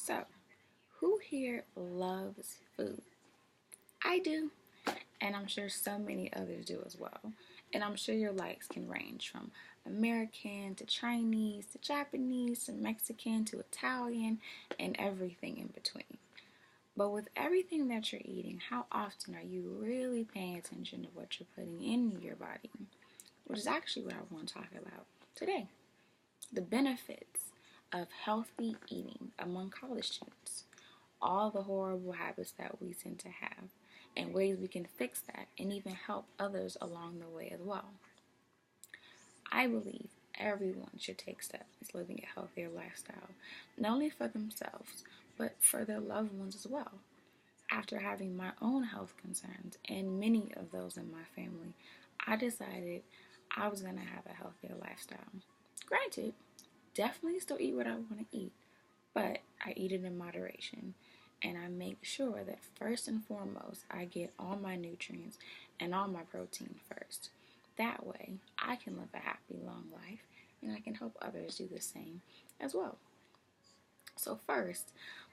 So, who here loves food? I do, and I'm sure so many others do as well. And I'm sure your likes can range from American to Chinese to Japanese to Mexican to Italian and everything in between. But with everything that you're eating, how often are you really paying attention to what you're putting in your body? Which is actually what I want to talk about today. The benefits of healthy eating among college students. All the horrible habits that we tend to have, and ways we can fix that and even help others along the way as well. I believe everyone should take steps living a healthier lifestyle, not only for themselves, but for their loved ones as well. After having my own health concerns and many of those in my family, I decided I was going to have a healthier lifestyle. Granted, definitely still eat what I want to eat, but I eat it in moderation. And I make sure that first and foremost, I get all my nutrients and all my protein first. That way, I can live a happy, long life, and I can help others do the same as well. So first,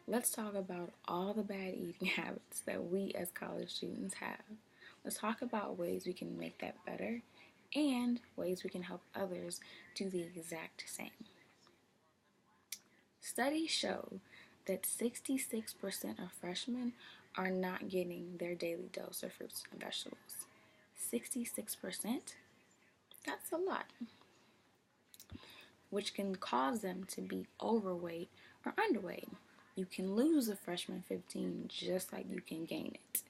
let's talk about all the bad eating habits that we as college students have. Let's talk about ways we can make that better and ways we can help others do the exact same. Studies show that 66% of freshmen are not getting their daily dose of fruits and vegetables. 66%? That's a lot, which can cause them to be overweight or underweight. You can lose a freshman 15 just like you can gain it.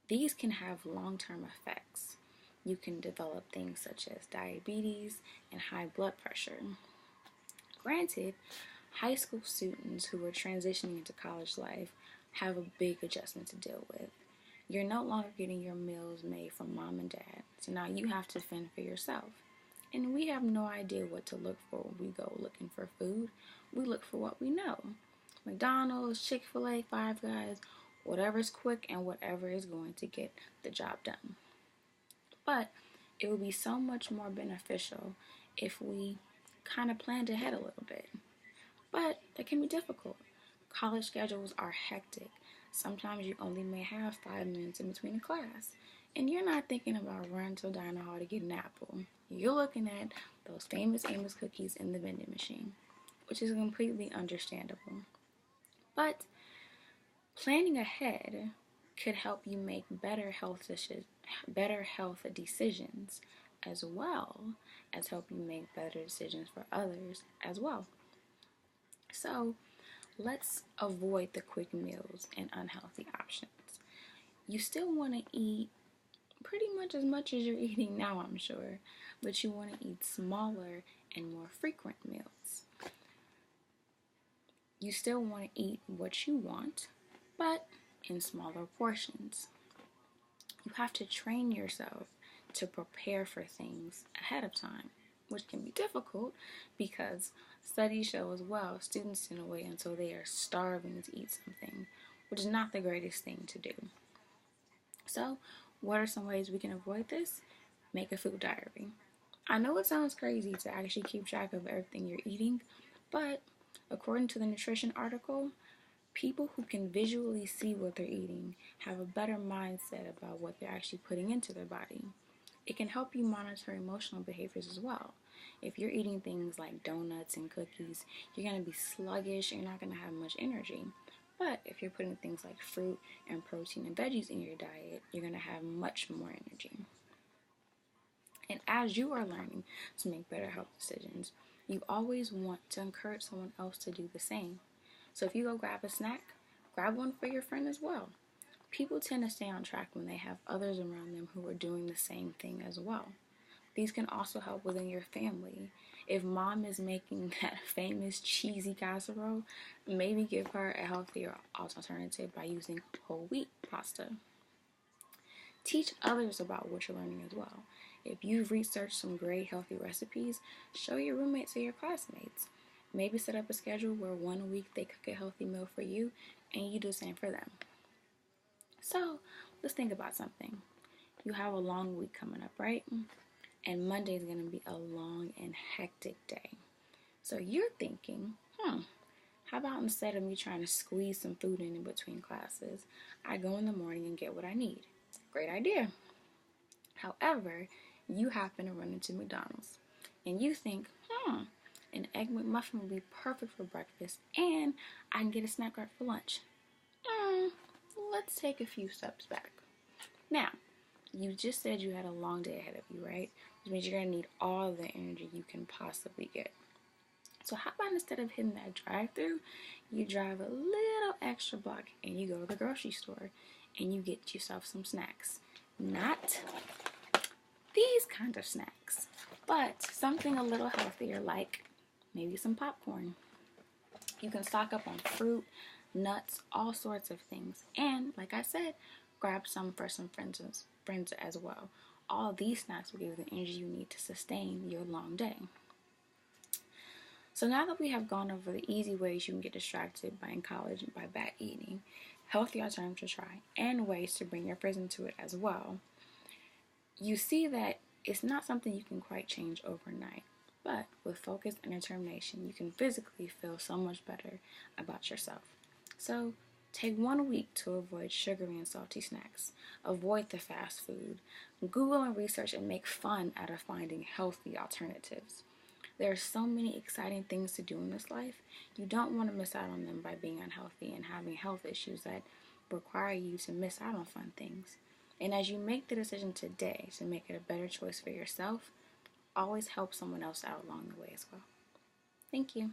These can have long-term effects. You can develop things such as diabetes and high blood pressure. Granted, high school students who are transitioning into college life have a big adjustment to deal with. You're no longer getting your meals made from mom and dad, so now you have to fend for yourself. And we have no idea what to look for when we go looking for food. We look for what we know. McDonald's, Chick-fil-A, Five Guys, whatever's quick and whatever is going to get the job done. But it would be so much more beneficial if we kind of planned ahead a little bit. But that can be difficult. College schedules are hectic. Sometimes you only may have 5 minutes in between a class. And you're not thinking about running to a diner hall to get an apple. You're looking at those famous Amos cookies in the vending machine, which is completely understandable. But planning ahead could help you make better health decisions as well as help you make better decisions for others as well. So let's avoid the quick meals and unhealthy options. You still want to eat pretty much as you're eating now, I'm sure, but you want to eat smaller and more frequent meals. You still want to eat what you want, but in smaller portions. You have to train yourself to prepare for things ahead of time, which can be difficult because studies show as well students tend to wait until they are starving to eat something, which is not the greatest thing to do. So, what are some ways we can avoid this? Make a food diary. I know it sounds crazy to actually keep track of everything you're eating, but according to the nutrition article, people who can visually see what they're eating have a better mindset about what they're actually putting into their body. It can help you monitor emotional behaviors as well. If you're eating things like donuts and cookies, you're going to be sluggish, you're not going to have much energy. But if you're putting things like fruit and protein and veggies in your diet, you're going to have much more energy. And as you are learning to make better health decisions, you always want to encourage someone else to do the same. So if you go grab a snack, grab one for your friend as well. People tend to stay on track when they have others around them who are doing the same thing as well. These can also help within your family. If mom is making that famous cheesy casserole, maybe give her a healthier alternative by using whole wheat pasta. Teach others about what you're learning as well. If you've researched some great healthy recipes, show your roommates or your classmates. Maybe set up a schedule where 1 week they cook a healthy meal for you and you do the same for them. So, let's think about something. You have a long week coming up, right? And Monday is going to be a long and hectic day. So you're thinking, how How about instead of me trying to squeeze some food in between classes, I go in the morning and get what I need? Great idea. However, you happen to run into McDonald's and you think, an Egg McMuffin would be perfect for breakfast and I can get a snack right for lunch. Let's take a few steps back. Now, you just said you had a long day ahead of you, right? Which means you're going to need all the energy you can possibly get. So how about instead of hitting that drive-thru, you drive a little extra block and you go to the grocery store and you get yourself some snacks. Not these kind of snacks, but something a little healthier like maybe some popcorn. You can stock up on fruit, nuts, all sorts of things. And like I said, grab some for some friends as well. All these snacks will give you the energy you need to sustain your long day. So now that we have gone over the easy ways you can get distracted in college by bad eating, healthy alternatives to try, and ways to bring your friends into it as well, you see that it's not something you can quite change overnight. But with focus and determination, you can physically feel so much better about yourself. So take 1 week to avoid sugary and salty snacks. Avoid the fast food. Google and research and make fun out of finding healthy alternatives. There are so many exciting things to do in this life. You don't want to miss out on them by being unhealthy and having health issues that require you to miss out on fun things. And as you make the decision today to make it a better choice for yourself, always help someone else out along the way as well. Thank you.